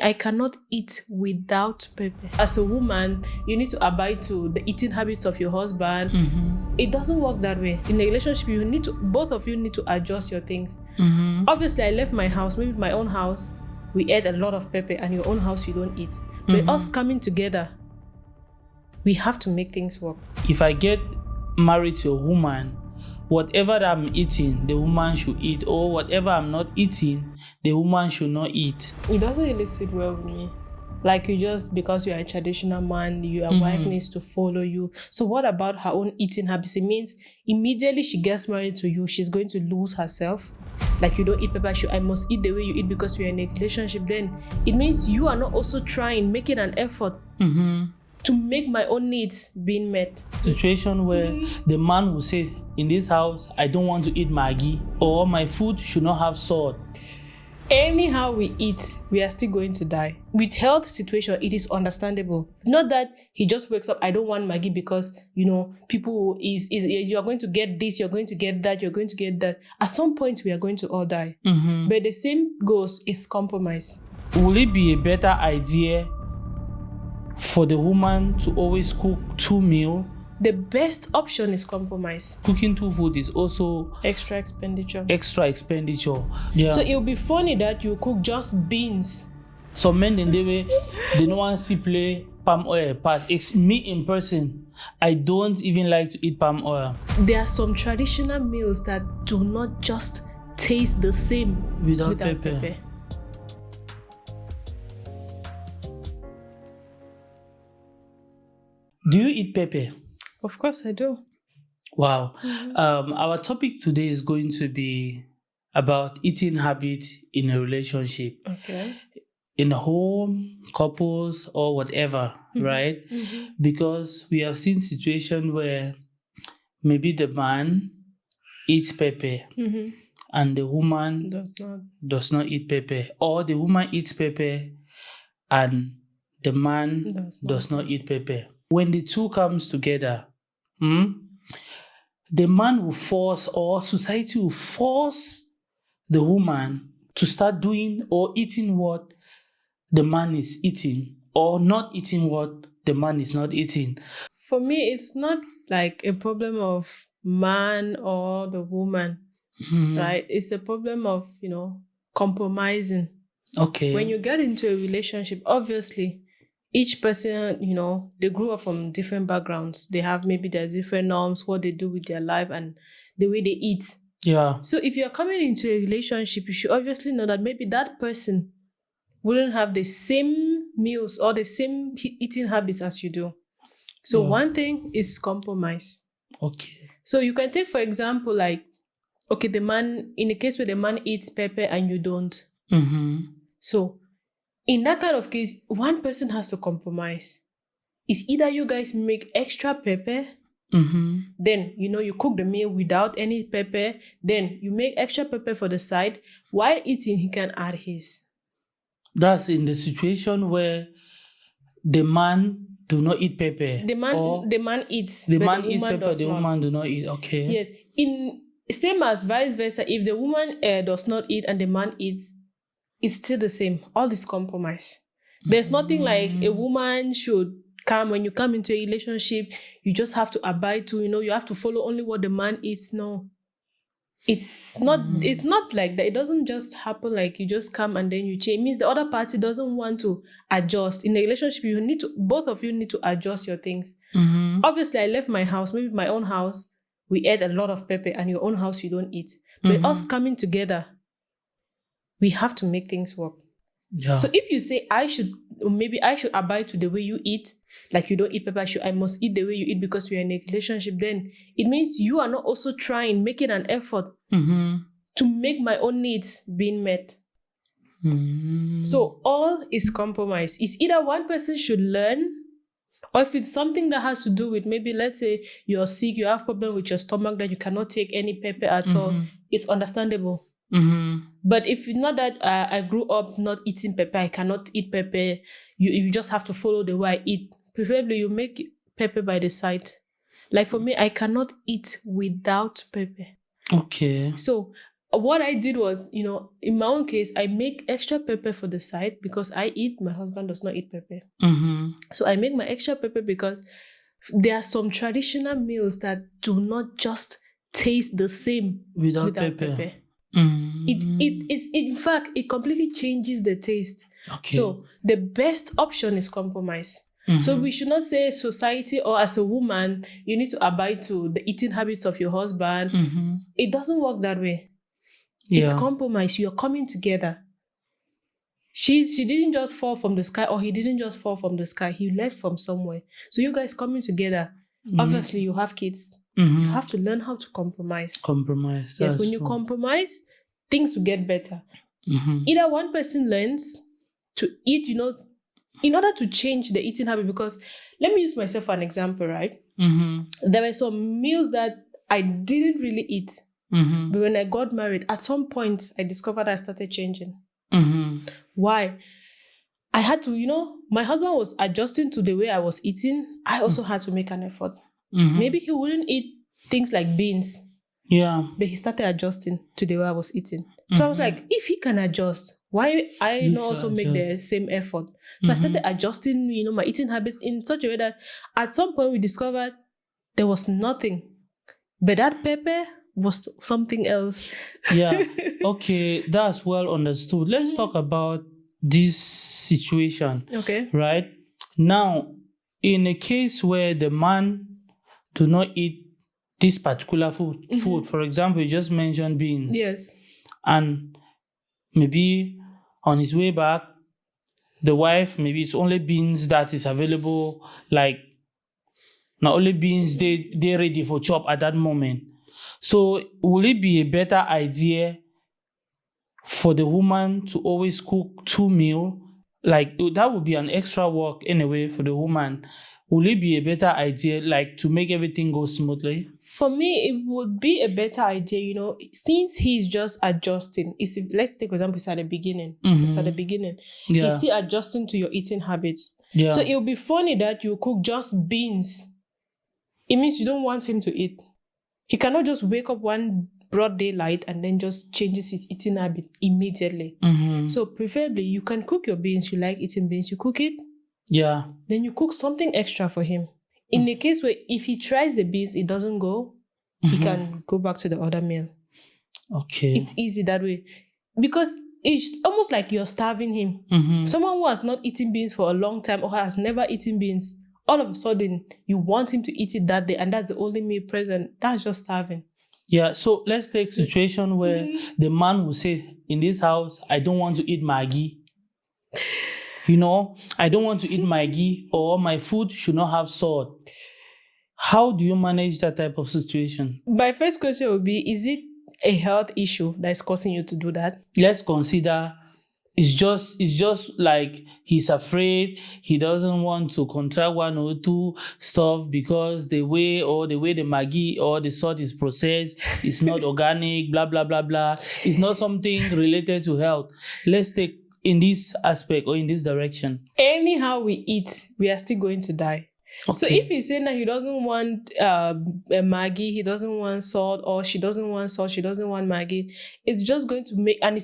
I cannot eat without pepper. As a woman, you need to abide to the eating habits of your husband. It doesn't work that way. In a relationship, both of you need to adjust your things. Obviously, I left my house, maybe my own house, we ate a lot of pepper, and your own house, you don't eat. But us coming together, we have to make things work. If I get married to a woman, whatever that I'm eating, the woman should eat, or whatever I'm not eating, the woman should not eat. It doesn't really sit well with me. Like, because you are a traditional man, your wife needs to follow you. So what about her own eating habits? It means immediately she gets married to you, she's going to lose herself. Like, you don't eat pepper, I must eat the way you eat because we are in a relationship. Then it means you are not also making an effort to make my own needs being met. Situation where the man will say, in this house, I don't want to eat Maggi, or my food should not have salt. Anyhow we eat, we are still going to die. With health situation, it is understandable. Not that he just wakes up, I don't want Maggi because, people you are going to get this, you're going to get that, you're going to get that. At some point, we are going to all die. But the same goes, it's compromise. Will it be a better idea for the woman to always cook 2 meals? The best option is compromise. Cooking 2 food is also extra expenditure. Yeah. So it will be funny that you cook just beans. Some men in the way, they don't want to see play palm oil pass. It's me in person. I don't even like to eat palm oil. There are some traditional meals that do not just taste the same without pepper. Do you eat pepper? Of course I do. Wow. Our topic today is going to be about eating habits in a relationship. Okay. In a home, couples, or whatever, right? Because we have seen situations where maybe the man eats pepper and the woman does not eat pepper. Or the woman eats pepper and the man does not eat pepper. When the two comes together, the man will force, or society will force the woman to start doing or eating what the man is eating, or not eating what the man is not eating. For me, it's not like a problem of man or the woman, right? It's a problem of, compromising. Okay. When you get into a relationship, obviously, each person, they grew up from different backgrounds. They have maybe their different norms, what they do with their life and the way they eat. Yeah. So if you're coming into a relationship, you should obviously know that maybe that person wouldn't have the same meals or the same eating habits as you do. So one thing is compromise. Okay. So you can take, for example, like, okay, the man, in the case where the man eats pepper and you don't. So in that kind of case, one person has to compromise. It's either you guys make extra pepper, then, you cook the meal without any pepper, then you make extra pepper for the side. While eating, he can add his. That's in the situation where the man do not eat pepper. The man eats. The man eats pepper, the woman do not eat. Okay. Yes. Same as vice versa. If the woman does not eat and the man eats, it's still the same. All is compromise. There's nothing like a woman should come, when you come into a relationship, you just have to abide to, you have to follow only what the man eats. No. It's not like that. It doesn't just happen like you just come and then you change. It means the other party doesn't want to adjust. In a relationship, both of you need to adjust your things. Obviously, I left my house, maybe my own house, we ate a lot of pepper, and your own house you don't eat. But us coming together, we have to make things work. Yeah. So if you say I should abide to the way you eat, like you don't eat pepper, I must eat the way you eat because we are in a relationship, then it means you are not also making an effort to make my own needs being met. So all is compromise. It's either one person should learn, or if it's something that has to do with, maybe let's say you're sick, you have problem with your stomach that you cannot take any pepper at all, it's understandable. But if it's not that I grew up not eating pepper, I cannot eat pepper, you just have to follow the way I eat. Preferably you make pepper by the side. Like for me, I cannot eat without pepper. Okay. So what I did was, in my own case, I make extra pepper for the side because I eat, my husband does not eat pepper. So I make my extra pepper because there are some traditional meals that do not just taste the same Without without pepper. pepper. It in fact, it completely changes the taste. Okay. So the best option is compromise. So we should not say society or as a woman, you need to abide to the eating habits of your husband. It doesn't work that way. It's compromise. You're coming together. She didn't just fall from the sky, or he didn't just fall from the sky. He left from somewhere. So you guys coming together. Obviously, you have kids. You have to learn how to compromise. Compromise. Yes, when you compromise, things will get better. Either one person learns to eat, in order to change the eating habit. Because let me use myself for an example, right? There were some meals that I didn't really eat. But when I got married, at some point, I discovered I started changing. Why? I had to, my husband was adjusting to the way I was eating. I also had to make an effort. Maybe he wouldn't eat things like beans. Yeah. But he started adjusting to the way I was eating. So I was like, if he can adjust, why I You not should also make the adjust. same effort? So I started adjusting, my eating habits in such a way that at some point we discovered there was nothing. But that pepper was something else. Yeah. Okay, that's well understood. Let's talk about this situation. Okay. Right? Now, in a case where the man do not eat this particular food, for example, you just mentioned beans. Yes. And maybe on his way back, the wife, maybe it's only beans that is available, like not only beans they're ready for chop at that moment. So will it be a better idea for the woman to always cook 2 meals? Like that would be an extra work anyway for the woman. Will it be a better idea, like to make everything go smoothly? For me, it would be a better idea, since he's just adjusting. Let's take for example, it's at the beginning. It's at the beginning. Yeah. He's still adjusting to your eating habits. Yeah. So it will be funny that you cook just beans. It means you don't want him to eat. He cannot just wake up one broad daylight and then just changes his eating habit immediately. So preferably, you can cook your beans. You like eating beans, you cook it. Yeah. Then you cook something extra for him. In the case where if he tries the beans, it doesn't go, he can go back to the other meal. Okay. It's easy that way. Because it's almost like you're starving him. Someone who has not eaten beans for a long time or has never eaten beans, all of a sudden, you want him to eat it that day and that's the only meal present. That's just starving. Yeah, so let's take a situation where the man will say, in this house, I don't want to eat Maggi. I don't want to eat Maggi, or my food should not have salt. How do you manage that type of situation? My first question would be, is it a health issue that is causing you to do that? Let's consider it's just like he's afraid, he doesn't want to contract 1 or 2 stuff because the way the Maggi or the salt is processed is not organic, blah, blah, blah, blah. It's not something related to health. Let's take in this aspect or in this direction. Anyhow we eat, we are still going to die. Okay. So if he's saying that he doesn't want Maggi, he doesn't want salt, or she doesn't want salt, she doesn't want Maggi, it's just going to make, and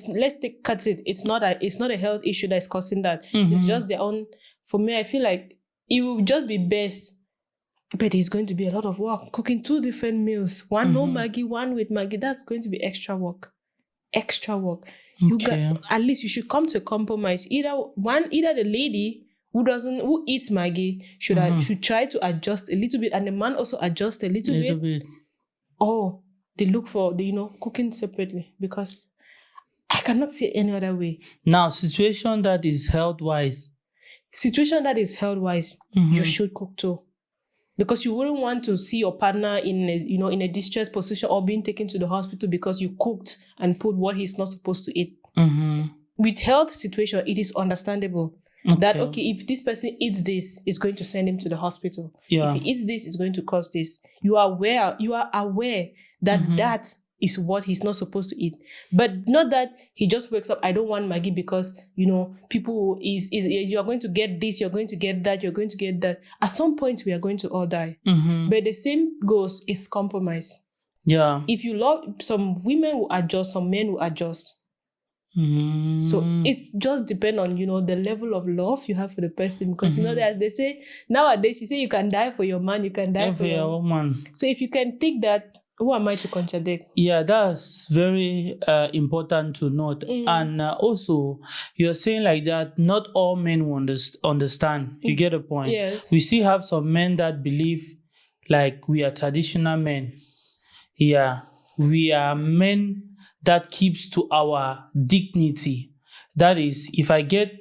cut it. It's not a health issue that's causing that. It's just their own. For me, I feel like it will just be best, but it's going to be a lot of work. Cooking 2 different meals, one no Maggi, one with Maggi, that's going to be extra work. Okay. At least you should come to a compromise. Either the lady who eats Maggi should try to adjust a little bit, and the man also adjust a little bit. Or they look for cooking separately, because I cannot see any other way. Now, situation that is health-wise, you should cook too. Because you wouldn't want to see your partner in a distressed position or being taken to the hospital because you cooked and put what he's not supposed to eat. With health situation, it is understandable. That, if this person eats this, it's going to send him to the hospital. Yeah. If he eats this, it's going to cause this. You are aware that that is what he's not supposed to eat. But not that he just wakes up, I don't want Maggi because, people you are going to get this, you're going to get that, you're going to get that. At some point, we are going to all die. But the same goes, it's compromise. Yeah. If you love, some women will adjust, some men will adjust. So it's just depend on, the level of love you have for the person. Because that they say nowadays, you say you can die for your man, you can die for your woman. So if you can think that, who am I to contradict? Yeah, that's very important to note. And also, you're saying like that, not all men will understand. You get a point? Yes. We still have some men that believe like we are traditional men. Yeah, we are men that keeps to our dignity. That is, if I get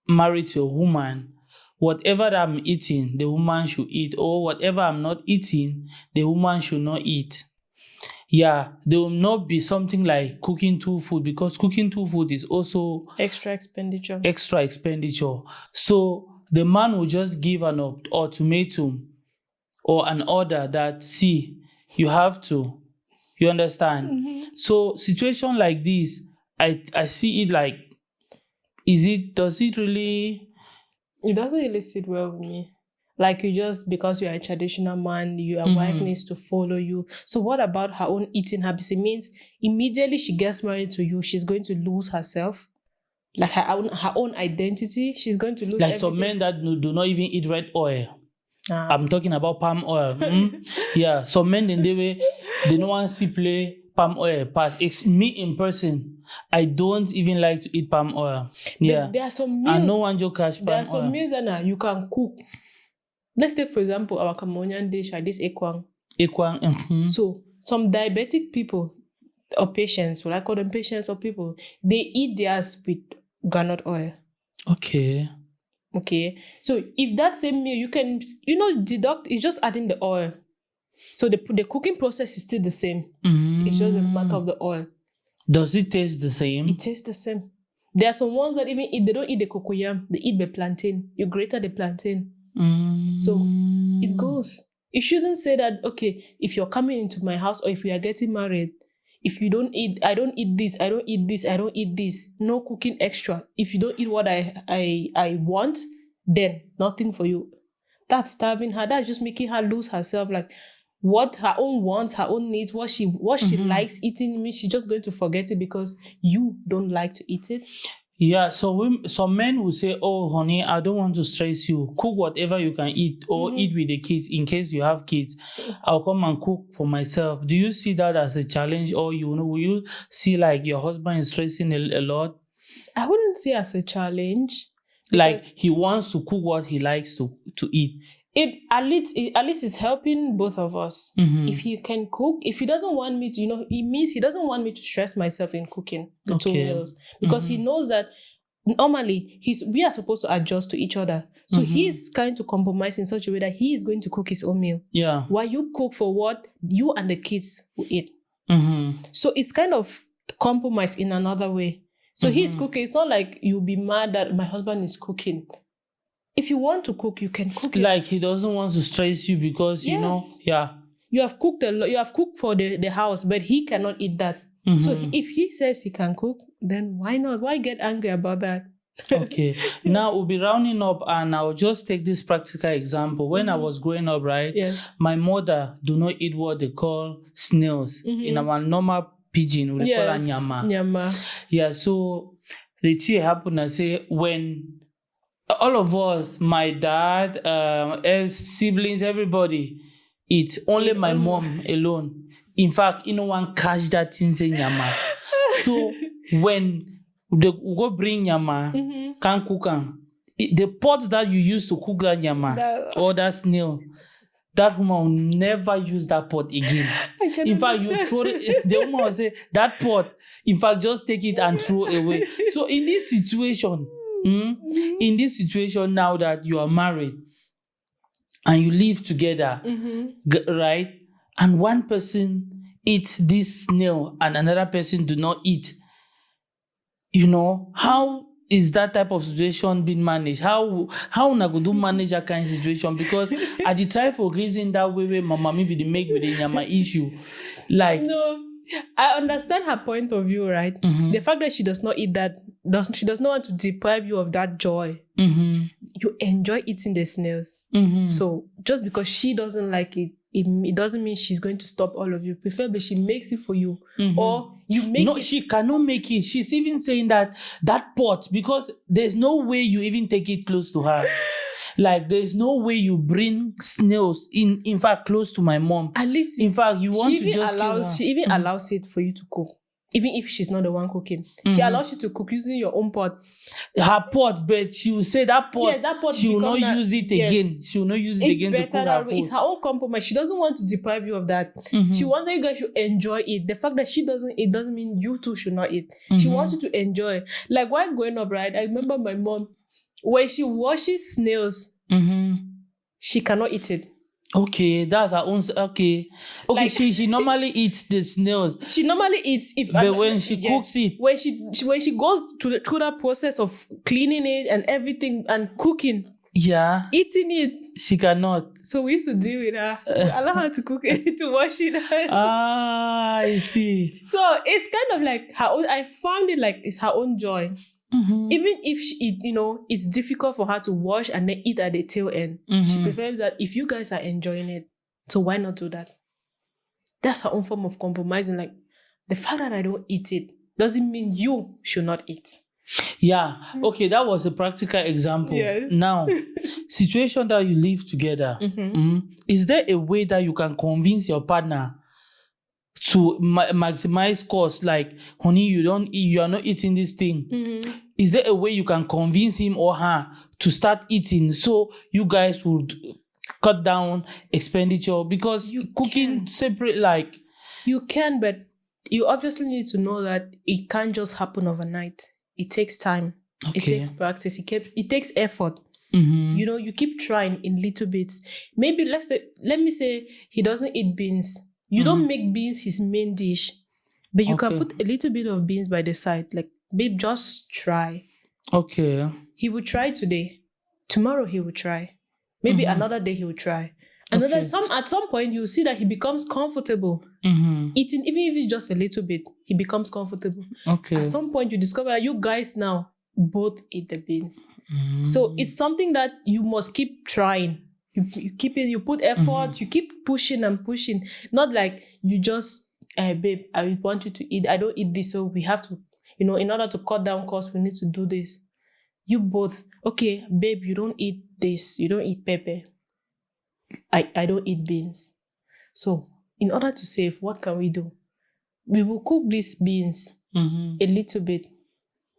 married to a woman, whatever I'm eating, the woman should eat, or whatever I'm not eating, the woman should not eat. Yeah, there will not be something like cooking two food, because cooking two food is also Extra expenditure. So the man will just give an ultimatum or an order that, see, you have to. You understand? So situation like this, I see it like, does it really? It doesn't really sit well with me. Like, you just, because you are a traditional man, your wife needs to follow you. So what about her own eating habits? It means immediately she gets married to you, she's going to lose herself. Like her own identity, she's going to lose Like everything. some men that do not even eat red oil. Ah. I'm talking about palm oil. Yeah, some men in the way, they don't want to play palm oil pass. It's me in person. I don't even like to eat palm oil. Yeah. But there are some meals. And no one just catch palm oil. There are some meals that you can cook. Let's take, for example, our Cambodian dish, this ekwang. Ekwang. So some diabetic people or patients, will I call them patients or people, they eat theirs with groundnut oil. Okay. So if that same meal, you can, deduct, it's just adding the oil. So the cooking process is still the same. It's just a matter of the oil. Does it taste the same? It tastes the same. There are some ones that even eat, they don't eat the cocoyam, they eat the plantain. You grated the plantain. So it goes. You shouldn't say that, okay, if you're coming into my house or if we are getting married, if you don't eat, I don't eat this, I don't eat this, I don't eat this. No cooking extra. If you don't eat what I want, then nothing for you. That's starving her. That's just making her lose herself. Like, what her own wants, her own needs, what she likes eating, means she's just going to forget it because you don't like to eat it. Yeah, so some men will say, oh, honey, I don't want to stress you. Cook whatever you can eat, or eat with the kids in case you have kids. I'll come and cook for myself. Do you see that as a challenge, or will you see like your husband is stressing a lot? I wouldn't see it as a challenge. Like he wants to cook what he likes to eat. It at least is helping both of us. If he can cook, if he doesn't want me to, it means he doesn't want me to stress myself in cooking the 2 meals, because he knows that normally we are supposed to adjust to each other. So he's kind to compromise in such a way that he is going to cook his own meal. Yeah. While you cook for what you and the kids will eat. So it's kind of compromise in another way. So he's cooking. It's not like you'll be mad that my husband is cooking. If you want to cook, you can cook it. Like he doesn't want to stress you because, yeah. You have cooked you have cooked for the house, but he cannot eat that. So if he says he can cook, then why not? Why get angry about that? Okay. Now we'll be rounding up, and I'll just take this practical example. When I was growing up, right? Yes. My mother do not eat what they call snails. In our normal pidgin, we call it nyama. Nyama. Yeah, so the thing happened, I say, when all of us, my dad, siblings, everybody eat. Only my mom alone. In fact, no one catch that thing say nyama. So when they go bring nyama, can't cook am. The pot that you use to cook that nyama or that snail, that woman will never use that pot again. In fact, you throw it, the woman will say, that pot, in fact, just take it and throw away. So in this situation, now that you are married and you live together, right? And one person eats this snail and another person do not eat, how is that type of situation being managed? How una go do manage that kind of situation? Because I did try for reason that way mama maybe they make with the nyama issue. Like, no, I understand her point of view, right? The fact that she does not eat that, she does not want to deprive you of that joy. You enjoy eating the snails. So just because she doesn't like it, it doesn't mean she's going to stop all of you. Preferably, she makes it for you, or you make No, it. she cannot make it. She's even saying that pot, because there's no way you even take it close to her. Like, there's no way you bring snails in fact close to my mom. At least, in fact, you want to just kill her. She even allows it for you to cook, even if she's not the one cooking. She allows you to cook using your own pot. Her pot, but she will say that pot. Yes, that pot she will not become use it yes. again. She will not use it again to cook her food. It's her own compromise. She doesn't want to deprive you of that. She wants that you guys should enjoy it. The fact that she doesn't eat doesn't mean you too should not eat. She wants you to enjoy. Like, while growing up, right? I remember my mom, when she washes snails, she cannot eat it. Okay, that's her own. Okay. Like, she normally eats the snails. She normally eats if, but when she cooks it, when she goes through that process of cleaning it and everything and cooking, eating it, she cannot. So we used to deal with her. Allow her to cook it, to wash it. I see. So it's kind of like her own. I found it like it's her own joy. Even if it's difficult for her to wash and then eat at the tail end, she prefers that if you guys are enjoying it, so why not do that? That's her own form of compromising. Like, the fact that I don't eat it doesn't mean you should not eat. Yeah. Okay, that was a practical example. Yes. Now, situation that you live together, is there a way that you can convince your partner to maximize cost? Like, honey, you are not eating this thing. Is there a way you can convince him or her to start eating, so you guys would cut down expenditure? Because cooking separate, like, you can, but you obviously need to know that it can't just happen overnight. It takes time. It takes practice. It takes effort. You keep trying in little bits. Maybe let me say he doesn't eat beans. You don't make beans his main dish, but you can put a little bit of beans by the side. Like, babe, just try. Okay. He will try today. Tomorrow he will try. Maybe another day he will try. At some point you will see that he becomes comfortable eating, even if it's just a little bit. He becomes comfortable. Okay. At some point you discover that you guys now both eat the beans. So it's something that you must keep trying. You keep it. You put effort. You keep pushing and pushing. Not like you just, babe, I want you to eat. I don't eat this, so we have to, in order to cut down costs, we need to do this. You both, okay, babe, you don't eat this. You don't eat pepper. I don't eat beans. So in order to save, what can we do? We will cook these beans a little bit.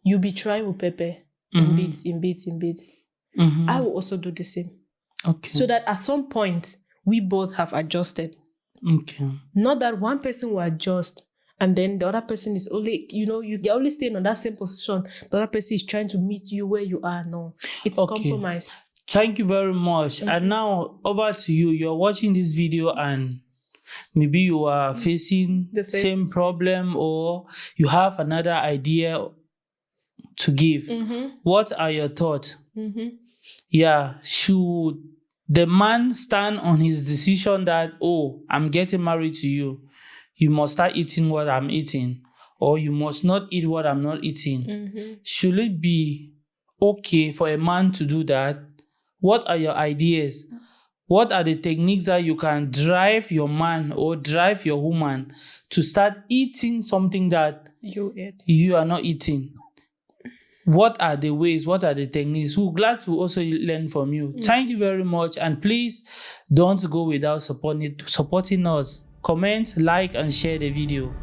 You'll be trying with pepper in bits. I will also do the same. Okay. So that at some point, we both have adjusted. Okay. Not that one person will adjust and then the other person is only, you're only staying on that same position. The other person is trying to meet you where you are. No, it's compromise. Thank you very much. And now over to you. You're watching this video and maybe you are facing the same problem, or you have another idea to give. What are your thoughts? Yeah, should the man stand on his decision that, I'm getting married to you, you must start eating what I'm eating, or you must not eat what I'm not eating? Should it be okay for a man to do that? What are your ideas? What are the techniques that you can drive your man or drive your woman to start eating something that you are not eating? What are the ways? What are the techniques? We're glad to also learn from you. Thank you very much. And please don't go without supporting us. Comment, like, and share the video.